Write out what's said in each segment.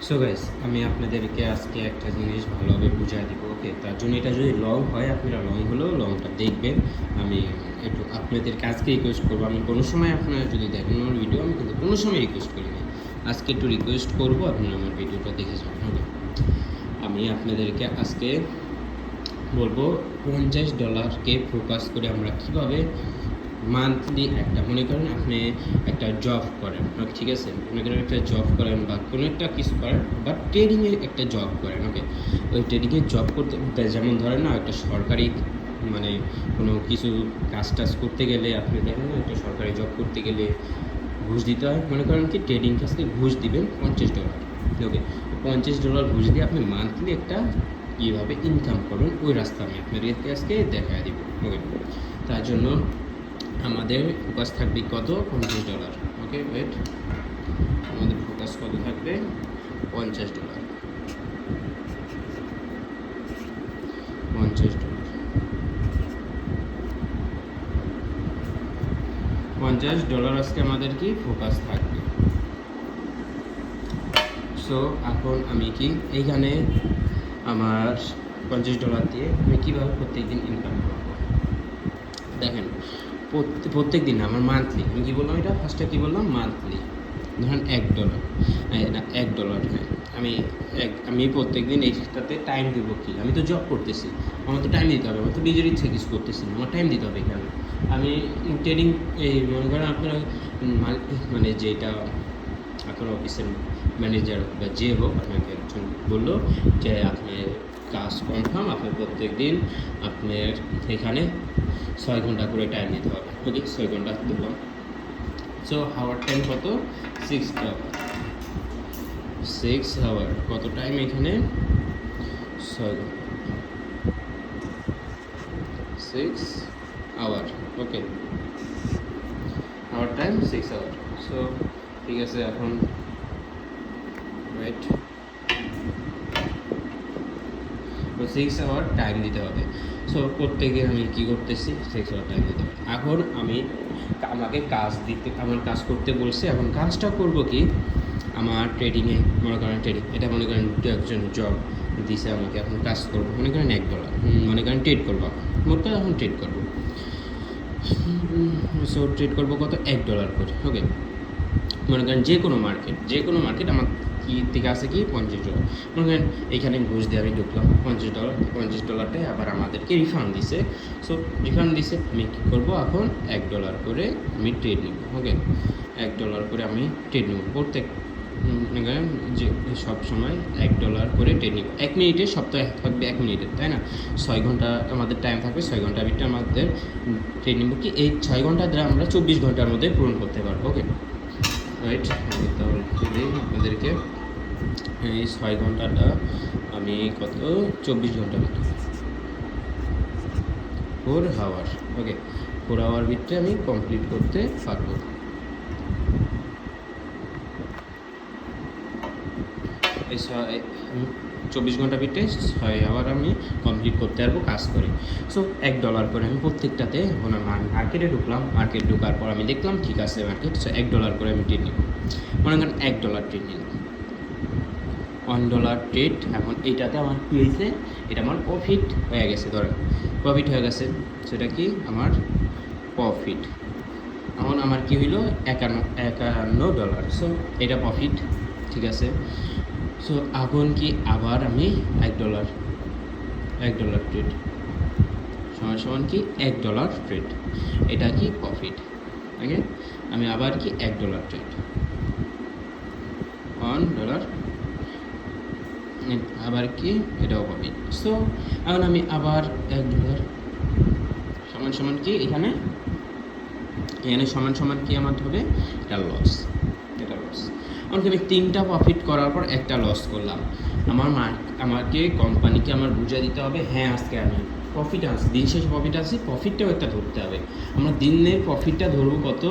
So guys, আমি আপনাদেরকে আজকে একটা জিনিস ভালোভাবে বুঝিয়ে দিব। ওকে, তার জন্য এটা যদি লং হয়, আপনারা লং হলেও লংটা দেখবেন। আমি একটু আপনাদেরকে আজকে রিকোয়েস্ট করবো, আমি কোনো সময় আপনারা যদি দেখেন আমার ভিডিও, আমি কিন্তু কোনো সময় রিকোয়েস্ট করি না, আজকে একটু রিকোয়েস্ট করবো আপনারা আমার ভিডিওটা দেখে যাবেন। ওকে, আমি আপনাদেরকে আজকে বলবো $50কে ফোকাস করে আমরা কীভাবে মান্থলি একটা, মনে করেন আপনি একটা জব করেন, ঠিক আছে, মনে করেন একটা জব করেন বা কোনো একটা কিছু করেন, বা ট্রেডিংয়ের একটা জব করেন। ওকে, ওই ট্রেডিংয়ের জব করতে, যেমন ধরেন না, একটা সরকারি মানে কোনো কিছু কাজ টাজ করতে গেলে আপনি দেখেন না, একটা সরকারি জব করতে গেলে ঘুষ দিতে হয়। মনে করেন কি ট্রেডিং কাজকে ঘুষ দিবেন $50। ওকে, $50 ঘুষ দিয়ে আপনি মান্থলি একটা কীভাবে ইনকাম করবেন ওই রাস্তা আমি আপনাদেরকে আজকে দেখা দিব। ওকে, তার জন্য আমাদের ফোকাস থাকবে কত? $50। ওকে, ওয়েট, আমাদের ফোকাস কত থাকবে? $50। $50 আজকে আমাদের কি ফোকাস থাকবে। সো এখন আমি কি এইখানে আমার $50 দিয়ে আমি কীভাবে প্রত্যেকদিন ইনকাম করবো দেখেন। প্রত্যেক দিন আমার মান্থলি, আমি কী বললাম, এটা ফার্স্টে কী বললাম, মান্থলি ধরেন $1, না $1, হ্যাঁ, আমি প্রত্যেক দিন এইটাতে টাইম দেবো। কি, আমি তো জব করতেছি, আমার তো টাইম দিতে হবে, আমার তো নিজের ইচ্ছে কিছু করতেছি না, আমার টাইম দিতে হবে। এখানে আমি ট্রেডিং, এই মনে করেন আপনারা মানে যেটা আপনার অফিসের ম্যানেজার বা যে হোক আপনাকে একজন বললো যে আপনি কাজ কনফার্ম, আপনার প্রত্যেক দিন আপনার এখানে 6 ঘন্টা করে টাইম দিতে হবে। ওকে, 6 ঘন্টা দিলাম। সো হাওয়ার টাইম কত? 6 আওয়ার। 6 আওয়ার কত টাইম এখানে? 6 ঘন্টা, 6 hour. Okay, our time 6 hour. So ঠিক আছে, এখন ওয়েট, 6 আওয়ার টাইম দিতে হবে। সো প্রত্যেকে আমি কী করতেছি, 6 আওয়ার টাইম দিতে হবে। এখন আমাকে কাজ দিতে, আমার কাজ করতে বলছে। এখন কাজটা করব কি, আমার ট্রেডিংয়ে, মনে করেন ট্রেডিং, এটা মনে করেন একজন জব দিছে আমাকে, এখন কাজ করবো, মনে করেন $1, মনে করেন ট্রেড করবো, মোট কথা এখন ট্রেড করবো। সো ট্রেড করবো কত? $1 করে। ওকে, মনে করেন যে কোনো মার্কেট আমার কি থেকে আছে কি $50। মনে করেন এইখানে ঘুষ দিয়ে আমি ঢুকলাম, $50টাই আবার আমাদেরকে রিফান্ড দিছে। সো রিফান্ড দিছে, আমি কী করবো, এখন $1 করে আমি ট্রেড নিব। ওকে, $1 করে আমি ট্রেড নিব প্রত্যেক, মনে করেন যে সব সময় $1 করে ট্রেড নিব। 1 মিনিটে, সপ্তাহে থাকবে 1 মিনিটের, তাই না? 6 ঘন্টা আমাদের টাইম থাকবে, 6 ঘন্টার ভিতরে আমাদের ট্রেড নিব। কি এই 6 ঘন্টা দ্বারা আমরা 24 ঘন্টার মধ্যে পূরণ করতে পারবো। ওকে, রাইট, আমি তাহলে আপনাদেরকে এই 6 ঘন্টাটা আমি কত, 24 ঘন্টার ভিতরে 4 আওয়ার। ওকে, 4 আওয়ার ভিতরে আমি কমপ্লিট করতে পারবো। এই 24 ঘন্টার ভিতরে 6 আওয়ার আমি কমপ্লিট করতে পারবো কাজ করে। সো $1 করে আমি প্রত্যেকটাতে, এখন মার্কেটে ঢুকলাম, মার্কেট ঢোকার পর আমি দেখলাম ঠিক আছে মার্কেট, সো $1 করে আমি ট্রেড নিব। মনে করেন $1 ট্রেড নিলাম, $1 ট্রেড। এখন এইটাতে আমার কী হয়েছে, এটা আমার প্রফিট হয়ে গেছে, ধরেন প্রফিট হয়ে গেছে, সেটা কি আমার প্রফিট। এখন আমার কী হইলো, $51। সো এটা প্রফিট, ঠিক আছে। সো এখন কি আবার আমি $1 ট্রেড সমান কি $1 ট্রেড, এটা কি প্রফিট। ওকে, আমি আবার কি $1 ট্রেড, $1, আবার কি এটাও প্রফিট। সো এখন আমি আবার $1 সমান কি এখানে সমান কি আমার হবে, এটা লস। এমনকি আমি 3টা প্রফিট করার পর একটা লস করলাম। আমাকে কোম্পানিকে আমার বুঝিয়ে দিতে হবে, হ্যাঁ আজকে আমি প্রফিট আছে, দিন শেষে প্রফিট আছে, প্রফিটটাও একটা ধরতে হবে। আমরা দিনের প্রফিটটা ধরবো কত,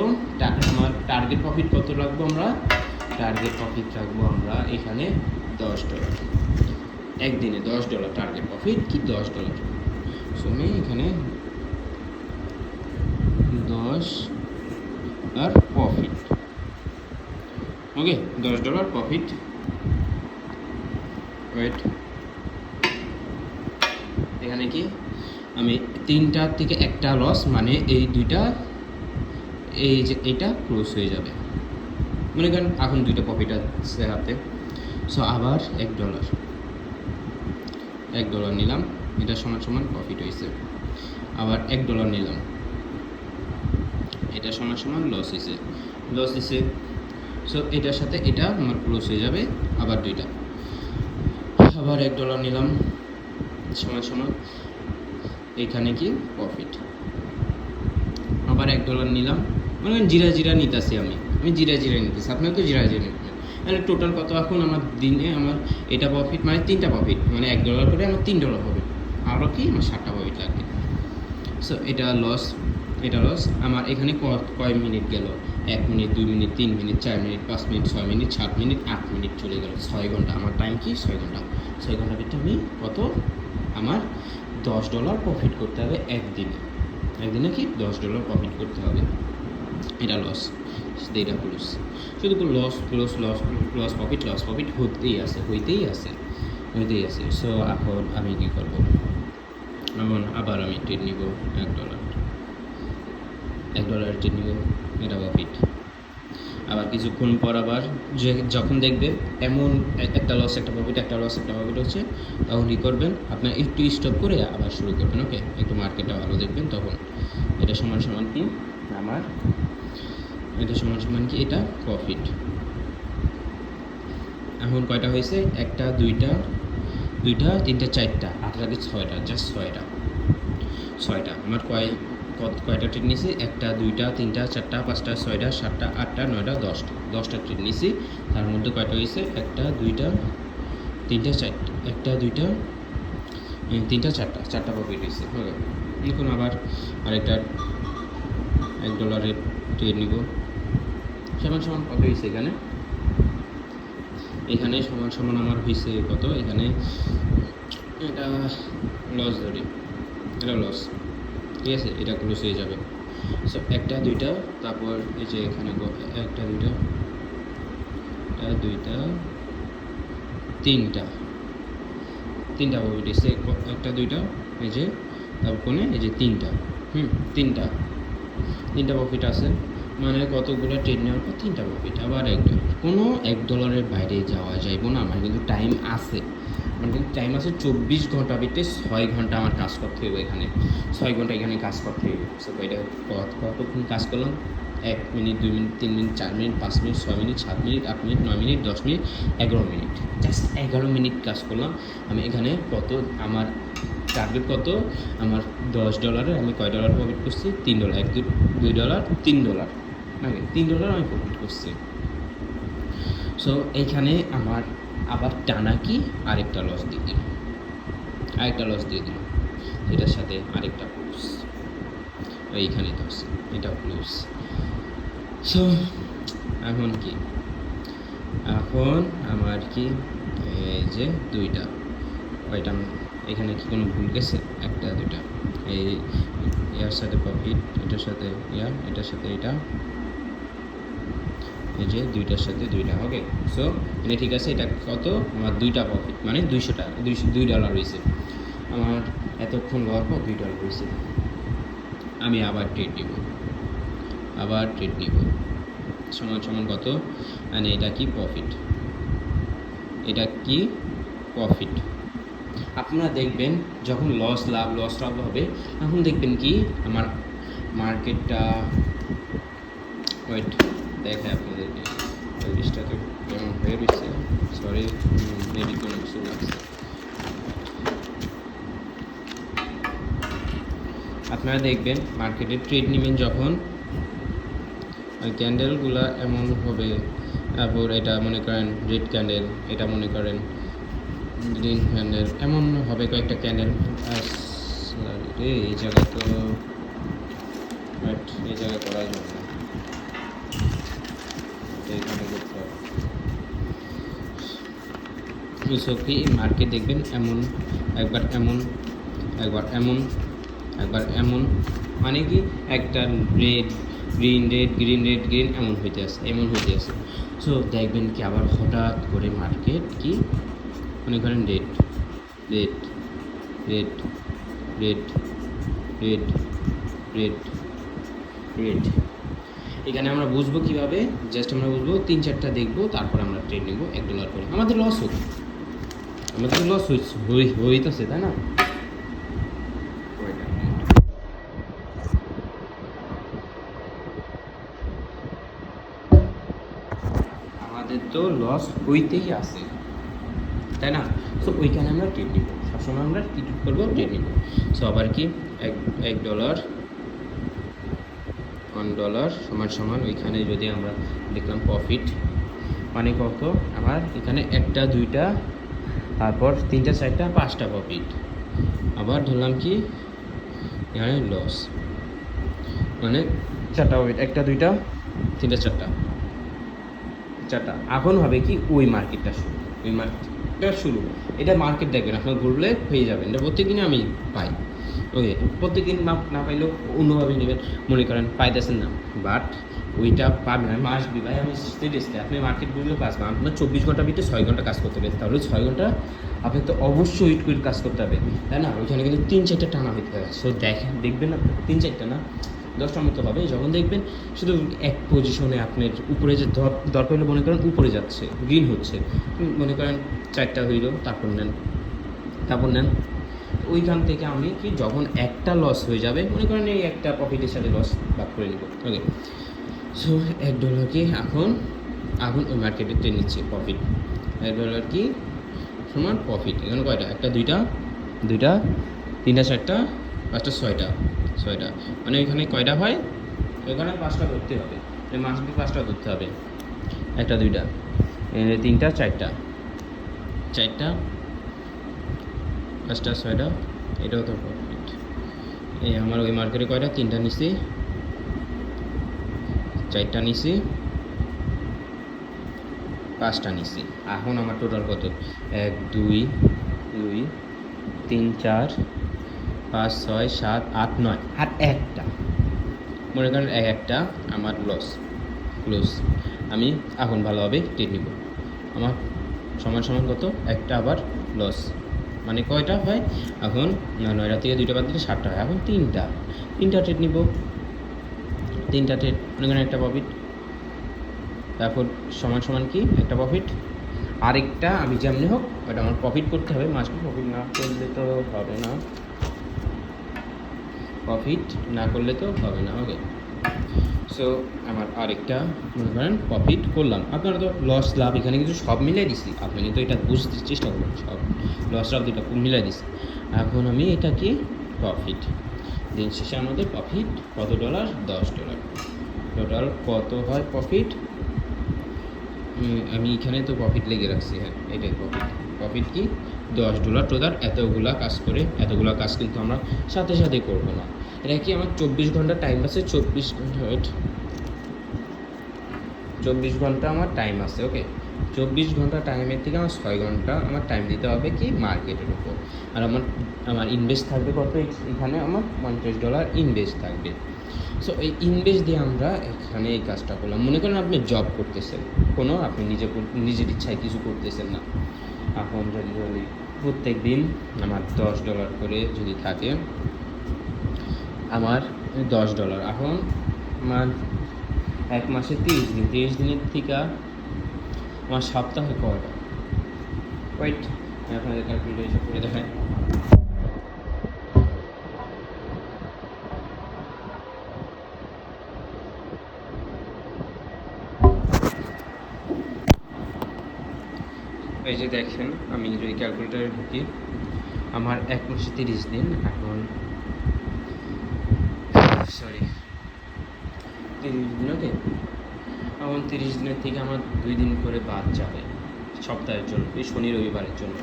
আমার টার্গেট প্রফিট কত রাখবো, আমরা টার্গেট প্রফিট রাখবো আমরা এখানে $10। একদিনে $10 টার্গেট প্রফিট, কি $10। সো আমি এখানে 10 আর প্রফিট। ওকে, $10 প্রফিট ওয়েট, এখানে কি আমি 3টার থেকে একটা লস, মানে এই দুইটা, এই যে এটা ক্লোজ হয়ে যাবে, মনে করেন এখন দুইটা প্রফিট আছে হাতে। সো আবার $1 নিলাম, এটা সমান সমান প্রফিট হয়েছে। আবার $1 নিলাম, এটা সমান সমান লস দিছে। সো এটার সাথে এটা আমার ক্লোজ হয়ে যাবে, আবার দুইটা। আবার $1 নিলাম, সমান সমান এখানে কি প্রফিট। আবার $1 নিলাম, মনে করেন জিরা নিতেছি, আমি জিরা নিতেছি, আপনার তো জিরা নিতেছেন। তাহলে টোটাল কত এখন আমার দিনে, আমার এটা প্রফিট মানে 3টা প্রফিট, মানে $1 করে আমার $3 প্রফিট, আরও কি আমার 7টা প্রফিট লাগবে। সো এটা লস আমার এখানে কয় মিনিট গেল, 1 minute, 2 minute, 3 minute, 4 minute, 5 minute, 6 minute, 7 minute, 8 minute চলে গেল, 6 ঘন্টা। আমার টাইম কি 6 ঘন্টা। 6 ঘন্টা ভিতরে আমি কত, আমার $10 প্রফিট করতে হবে একদিনে কি $10 প্রফিট করতে হবে। এটা লস, এটা প্লাস, শুধু লস প্রফিট হতেই আছে। সো এখন আমি কী করবো, এখন আবার আমি ট্রেড নিব $1 ট্রেড নিব, এটা প্রফিট। আবার কিছুক্ষণ পর আবার যখন দেখবেন এমন একটা লস একটা প্রফিট হচ্ছে, তখন কী করবেন, আপনার একটু স্টপ করে আবার শুরু করবেন। ওকে, একটু মার্কেটটা ভালো দেখবেন, তখন এটা সমান সমান কি আমার, এটা সমান সমান কি, এটা প্রফিট। এখন কয়টা হয়েছে, 1টা 2টা 3টা 4টা, 8 আগে 6টা, জাস্ট 6টা। আমার কয়টা ট্রেড নিয়েছি, 1টা 2টা 3টা 4টা 5টা 6টা 7টা 8টা 9টা 10টা ট্রেড নিয়েছি। তার মধ্যে কয়টা হয়েছে, 1টা 2টা 3টা 4টা, 1টা 2টা 3টা 4টা প্রফিট হয়েছে। ওকে, এখন আবার আরেকটা $1 ট্রেড নিব, সমান সমান কত হয়েছে, এখানে সমান সমান আমার হয়েছে কত, এখানে এটা লস ধরি, এটা লস, ঠিক আছে, এটা ক্লোজ হয়ে যাবে। সো 1টা 2টা, তারপর এই যে এখানে 1টা 2টা 3টা প্রফিট এসে, 1টা 2টা, এই যে তারপর কোনে এই যে 3টা, তিনটা প্রফিট আছে, মানে কতগুলো ট্রেড নেওয়ার পর 3টা প্রফিট। আবার $1, কোনো $1 বাইরে যাওয়া যাইব না, আমার কিন্তু টাইম আছে, 24 ঘন্টা ভিতরে 6 ঘন্টা আমার কাজ করতে হবে, এখানে 6 ঘন্টা এখানে কাজ করতে হবে। সো এটা কতক্ষণ কাজ করলাম, 1 minute 2 minute 3 minute 4 minute 5 minute 6 minute 7 minute 8 minute 9 minute 10 minute 11 minute, just 11 minute কাজ করলাম। আমি এখানে কত, আমার টার্গেট কত, আমার $10 আমি কয় ডলার প্রফিট করছি, $3, $2 $3, নাকি $3 আমি প্রফিট করছি। সো এইখানে আমার আবার টানা কি আরেকটা লস দিয়ে দিল, এটার সাথে আরেকটা প্লাস, এইখানে তো এটা প্লাস। সো এখন কি, এখন আমার কি, এই যে 2টা, ওইটা এখানে কি কোনো ভুল গেছে, 1টা 2টা, এই ইয়ার সাথে প্রফিট, এটার সাথে এটার সাথে এটা, এই যে 2টার সাথে 2টা। ওকে, সো এটা ঠিক আছে। এটা কত, আমার 2টা প্রফিট, মানে $200 হয়েছে। আমার এতক্ষণ লওয়ার পর $2 হয়েছে। আমি আবার ট্রেড নিব, সমান সমান কত, মানে এটা কি প্রফিট, আপনারা দেখবেন যখন লস লাভ হবে, এখন দেখবেন কি আমার মার্কেটটা, ওয়েট দেখে আপনাদেরকে, জিনিসটা তো কেমন হয়ে গেছে, সরি মেবি কোনো কিছু লাগছে। আপনারা দেখবেন মার্কেটে ট্রেড নেবেন যখন, ওই ক্যান্ডেলগুলো এমন হবে, তারপর এটা মনে করেন রেড ক্যান্ডেল, এটা মনে করেন গ্রিন ক্যান্ডেল, এমন হবে কয়েকটা ক্যান্ডেল। রে এই জায়গায় তো এই জায়গায় করা যাবে না, এইখানে করতে হবে। কি মার্কেট দেখবেন এমন, একবার এমন, মানে কি একটা রেড গ্রিন এমন হইতে আছে। সো দেখবেন কি আবার হঠাৎ করে মার্কেট কি মনে করেন red red red red red red red. এখানে আমরা বুঝবো কীভাবে, জাস্ট আমরা বুঝবো 3-4টা দেখবো, তারপর আমরা ট্রেড নেবো $1 করে। আমাদের লস হোক, আমাদের লস হইতেছে, তাই না? আমাদের তো লস হইতেই আছে, তাই না? সো ওইখানে আমরা ট্রেড নিব, সবসময় আমরা কী করবো, ট্রেড নিব। সো আবার কি $1 $1 সমান সমান ওইখানে যদি আমরা দেখলাম প্রফিট মানে কত, আমার এখানে 1টা 2টা তারপর 3টা 4টা 5টা প্রফিট, আবার ধরলাম কি এখানে লস মানে 4টা প্রফিট, 1টা 2টা 3টা 4টা। এখন হবে কি ওই মার্কেটটা শুরু, ওই মার্কেটটা শুরু, এটা মার্কেট দেখবেন আপনার ঘুরলে পেয়ে যাবেন, এটা প্রত্যেকদিনই আমি পাই। ওকে, প্রত্যেকদিন না পাইলেও অন্যভাবে নেবেন, মনে করেন পাইতেছেন না, বাট ওইটা পাবেন না, মাস ভাই আমি সিরিয়াসলি আপনি মার্কেট ঘুরলে পাসবেন। আপনার 24 ঘন্টার ভিতরে 6 ঘন্টা কাজ করতে হবে, তাহলে 6 ঘন্টা আপনি তো অবশ্যই ওয়েট করে কাজ করতে হবে, তাই না? ওইখানে কিন্তু 3-4টা টানা হইতে হবে। সো দেখবেন আপনার 3-4টা না 10টার মতো হবে, যখন দেখবেন শুধু এক পজিশনে আপনার উপরে যে দরকার হলে মনে করেন উপরে যাচ্ছে, গ্রিন হচ্ছে, মনে করেন 4টা হইল, তারপর নেন। ওইখান থেকে আমি কি যখন একটা লস হয়ে যাবে, মনে করেন এই একটা প্রফিটের সাথে লস ভাগ করে নেব। ওকে, সো $1 কি এখন ওই মার্কেটে ট্রেড নিচ্ছে প্রফিট, $1 কি সমান প্রফিট। এখানে কয়টা, 1টা 2টা 3টা 4টা 5টা 6টা মানে এখানে কয়টা হয়, এখানে 5টা ধরতে হবে, মাসে 5টা ধরতে হবে, 1টা 2টা 3টা 4টা 5টা 6টা, এটাও তো প্রফিট। এই আমার ওই মার্কেটে কয়টা, 3টা নিছি, 4টা নিছি, 5টা নিছি। এখন আমার টোটাল কত, 1 2 3 4 5 6 7 8 9, আর একটা মনে করেন একটা আমার ক্লোজ। আমি এখন ভালোভাবে ট্রেড নিব, আমার সমান কত, একটা আবার লস, মানে কয়টা হয় এখন, 9টা থেকে 2টা বাদ দিলে 7টা হয়, এখন 3টা ট্রেড নিব, 3টা ট্রেড মনে করেন একটা প্রফিট, তারপর সমান কি একটা প্রফিট, আরেকটা আমি যেমনি হোক ওটা আমার প্রফিট করতে হবে, মাসে প্রফিট না করলে তো হবে না, ওকে। সো আমার আরেকটা মনে করেন প্রফিট করলাম, আপনারা তো লস লাভ এখানে কিন্তু সব মিলাই দিছি, আপনি কিন্তু এটা বুঝতে চেষ্টা করবেন, সব লস লাভ দুটা মিলাই দিছি। এখন আমি এটা কি প্রফিট, দিন শেষে আমাদের প্রফিট কত $10, টোটাল কত হয় প্রফিট, আমি এখানে তো প্রফিট লেগে রাখছি, হ্যাঁ এটাই প্রফিট কি $10 টোটাল। এতগুলা কাজ কিন্তু আমরা সাথে করবো না, এটা কি আমার 24 ঘন্টা টাইম আছে, 24 ঘন্টা আমার টাইম আছে। ওকে, 24 ঘন্টা টাইমের থেকে আমার 6 ঘন্টা আমার টাইম দিতে হবে কি মার্কেটের উপর, আর আমার ইনভেস্ট থাকবে কত, এখানে আমার $50 ইনভেস্ট থাকবে। সো এই ইনভেস্ট দিয়ে আমরা এখানে এই কাজটা করলাম। মনে করেন আপনি জব করতেছেন, আপনি নিজের ইচ্ছায় কিছু করতেছেন না, এখন যদি প্রত্যেক দিন আমার $10 করে যদি থাকে, আমার $10, এখন আমার এক মাসে 30 দিনের থেকে আমার সপ্তাহে কয়টা, ওয়েট আমি আপনাদের ক্যালকুলেশন করে দেখাই। এই যে দেখেন, আমি যদি ক্যালকুলেটারে ঢুকি, আমার এক মাসে 30 দিন, এখন 30 দিন। ওকে, এখন 30 দিনের থেকে আমার 2 দিন করে বাদ যাবে সপ্তাহের জন্য, এই শনি রবিবারের জন্য,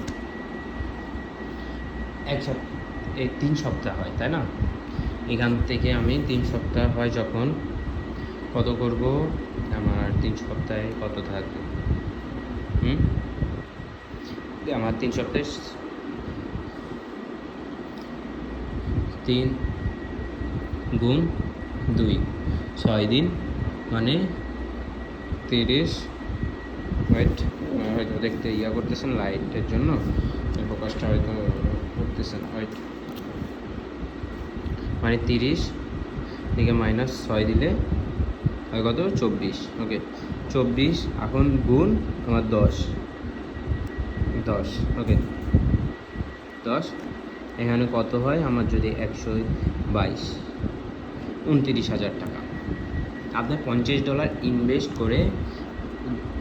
এই 3 সপ্তাহ হয়, তাই না? এখান থেকে আমি 3 সপ্তাহ হয় যখন কত করব, আমার 3 সপ্তাহে কত থাকবে, আমার 3 সপ্তাহে 3 গুণ 2 6 দিন, মানে 30, ওয়েট দেখতে ইয়া করতেছেন লাইটের জন্য, ফোকাসটা হয়তো করতেছেন ওয়েট, মানে 30 দিকে -6 দিলে হয় কত 24। ওকে 24 এখন গুণ আমার 10 ওকে 10 এখানে কত হয় আমার যদি 122 29,000 টাকা। আপনার $50 ইনভেস্ট করে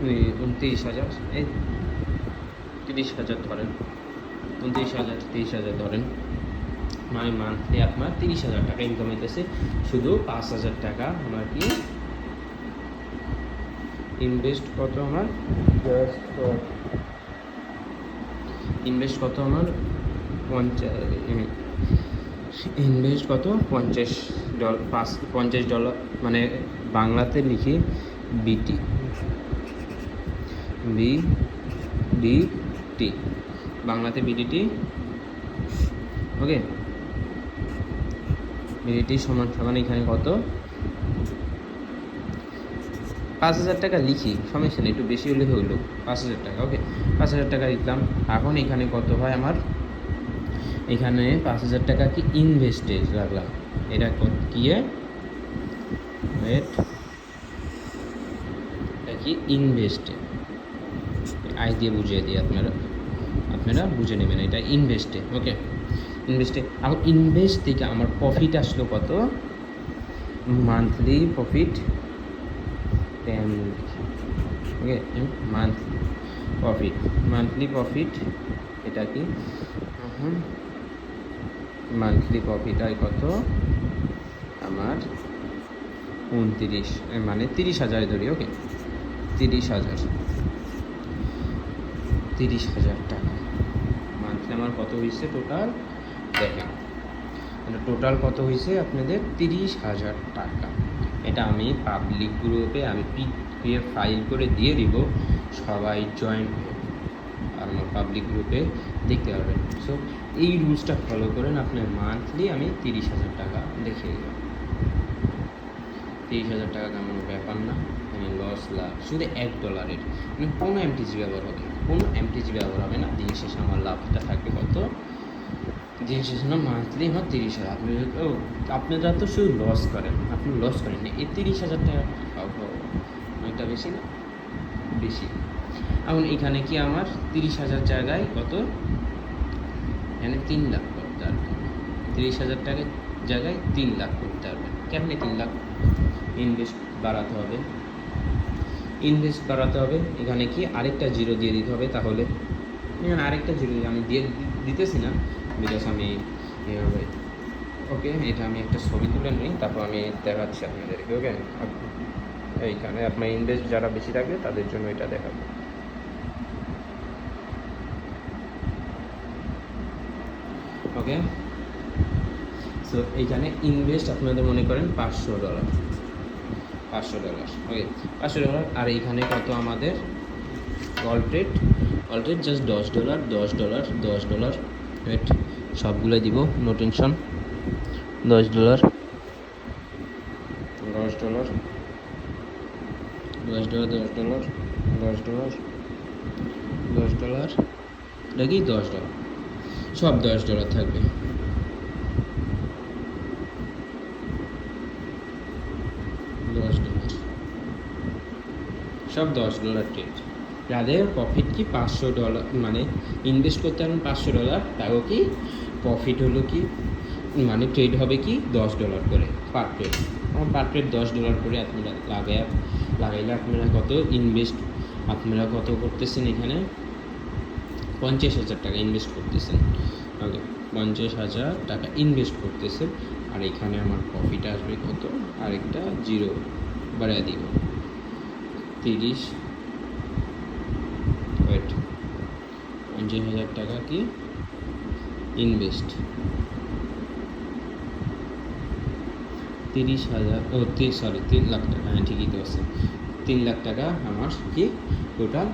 29,000 এই 30,000 ধরেন, 29,000 30,000 ধরেন, মানে মান্থলি আপনার 30,000 টাকা ইনকাম হইতেছে। শুধু 5,000 টাকা আমার কি ইনভেস্ট কত আমার ইনভেস্ট কত আমার ইনভেস্ট কত $50 মানে বাংলাতে লিখি বিডিটি বাংলাতে বিডিটি। ওকে বিডিটি সমান এখানে কত 5,000 টাকা লিখি, সমস্যা নেই, একটু বেশি হলে হইলো 5,000 টাকা। ওকে 5,000 টাকা লিখলাম। এখন এখানে কত হয় আমার, এখানে 5,000 টাকা কি ইনভেস্টে রাখলাম, এটা কি কি ইনভেস্টে আই দিয়ে বুঝিয়ে দিই, আপনারা বুঝে নেবেন এটা ইনভেস্টে। ওকে ইনভেস্টে এখন ইনভেস্ট থেকে আমার প্রফিট আসলো কত, মান্থলি প্রফিট 10। ওকে মান্থলি প্রফিট এটা কি মান্থলি প্রফিট হয় কত আমার 29 মানে 30,000 ধরি। ওকে 30,000 টাকা মান্থলি আমার কত হয়েছে টোটাল, দেখেন টোটাল কত হয়েছে আপনাদের 30,000 টাকা। এটা আমি পাবলিক গ্রুপে আমি পিডিএফ ফাইল করে দিয়ে দিব, সবাই জয়েন আর আমার পাবলিক গ্রুপে দেখতে পারবেন। সো এই রুলসটা ফলো করেন, আপনার মান্থলি আমি 30,000 টাকা দেখিয়ে দিব। 30,000 টাকা কেমন ব্যাপার না, মানে লস লাভ শুধু $1 মানে কোনো এমটিজি ব্যবহার হবে না। দিন শেষে আমার লাভটা থাকবে কত, দিন শেষে না মান্থলি আমার 30,000। আপনারা তো শুধু লস করেন, আপনি লস করেন না, এই 30,000 টাকা অনেকটা বেশি না, বেশি। এখন এখানে কি আমার 30,000 জায়গায় কত, এখানে 3 লাখ করতে পারবেন। 30,000 টাকার জায়গায় 3 লাখ করতে পারবেন। কেমনি 3 লাখ, ইনভেস্ট বাড়াতে হবে। এখানে কি আরেকটা জিরো দিয়ে দিতে হবে, তাহলে এখানে আরেকটা জিরো আমি দিতেছি না, বিকজ আমি এভাবে। ওকে এটা আমি একটা ছবি তুলে নিই, তারপর আমি দেখাচ্ছি আপনাদেরকে। ওকে এইখানে আপনার ইনভেস্ট যারা বেশি থাকবে তাদের জন্য এটা দেখাবো। ওকে সো এইখানে ইনভেস্ট আপনাদের মনে করেন $500। ওকে $500। আর এইখানে কত আমাদের অল্ট্রেট জাস্ট $10 ওয়েট সবগুলো দিব, নো টেনশন। $10 এটা কি $10 সব $10 থাকবে। সব $10 ট্রেড। যাদের প্রফিট কি $500 মানে ইনভেস্ট করতে পারেন $500, তাও কি প্রফিট হলো কি মানে ট্রেড হবে কি $10 করে পার ট্রেড। পার ট্রেড $10 করে আপনারা লাগাইলে আপনারা কত ইনভেস্ট, আপনারা কত করতেছেন, এখানে 50,000 টাকা ইনভেস্ট করতেছেন। ওকে 50,000 টাকা ইনভেস্ট করতেছেন। আর এখানে আমার প্রফিট আসবে কত, আরেকটা জিরো বাড়াই দিব 30 ওয়েট 50,000 টাকা কি ইনভেস্ট, 30,000 3 লাখ টাকা, হ্যাঁ ঠিকই তো আছে। 3 লাখ টাকা আমার কি টোটাল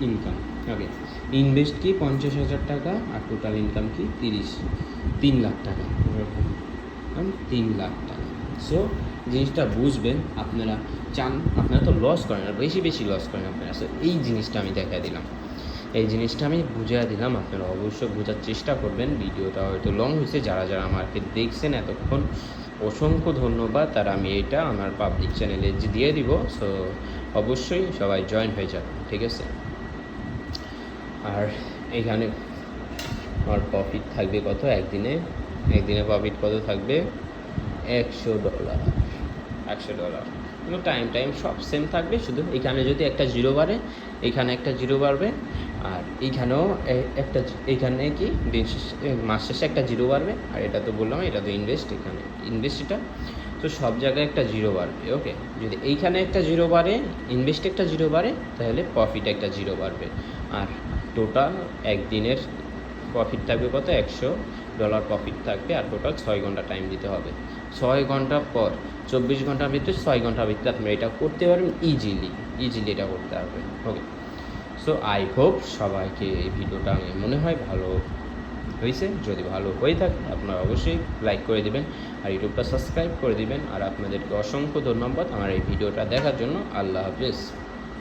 ইনকাম। ওকে ইনভেস্ট কি 50,000 টাকা আর টোটাল ইনকাম কি 3 লাখ টাকা, 3 লাখ টাকা। সো জিনিসটা বুঝবেন। আপনারা চান, আপনারা তো লস করেন আর বেশি বেশি লস করেন আপনারা। আসলে এই জিনিসটা আমি দেখা দিলাম, এই জিনিসটা আমি বুঝিয়ে দিলাম। আপনারা অবশ্যই বোঝার চেষ্টা করবেন। ভিডিওটা হয়তো লং হয়েছে, যারা যারা আমাকে দেখছেন এতক্ষণ অসংখ্য ধন্যবাদ। আর আমি এটা আমার পাবলিক চ্যানেলে দিয়ে দিব, সো অবশ্যই সবাই জয়েন হয়ে যাবে, ঠিক আছে। আর এখানে আমার প্রফিট থাকবে কত একদিনে, একদিনে প্রফিট কত থাকবে $100, $100। কিন্তু টাইম সব সেম থাকবে, শুধু এখানে যদি একটা জিরো বাড়ে, এখানে একটা জিরো বাড়বে, আর এইখানেও একটা, এইখানে কি দিন শেষে মাস শেষে একটা জিরো বাড়বে। আর এটা তো বললাম এটা তো ইনভেস্ট, এখানে ইনভেস্ট এটা, তো সব জায়গায় একটা জিরো বাড়বে। ওকে, যদি এইখানে একটা জিরো বাড়ে, ইনভেস্ট একটা জিরো বাড়ে, তাহলে প্রফিট একটা জিরো বাড়বে। আর টোটাল একদিনের প্রফিট থাকবে কত, $100 প্রফিট থাকবে। আর টোটাল 6 ঘন্টা টাইম দিতে হবে। 6 ঘন্টা পর 24 ঘন্টার ভিতরে, 6 ঘন্টার ভিতরে আপনারা এটা করতে পারবেন ইজিলি এটা করতে পারবেন। ওকে, সো আই হোপ সবাইকে এই ভিডিওটা আমি মনে হয় ভালো হয়েছে। যদি ভালো হয়ে থাকে আপনারা অবশ্যই লাইক করে দিবেন আর ইউটিউবটা সাবস্ক্রাইব করে দিবেন। আর আপনাদেরকে অসংখ্য ধন্যবাদ আমার এই ভিডিওটা দেখার জন্য। আল্লাহ হাফেজ।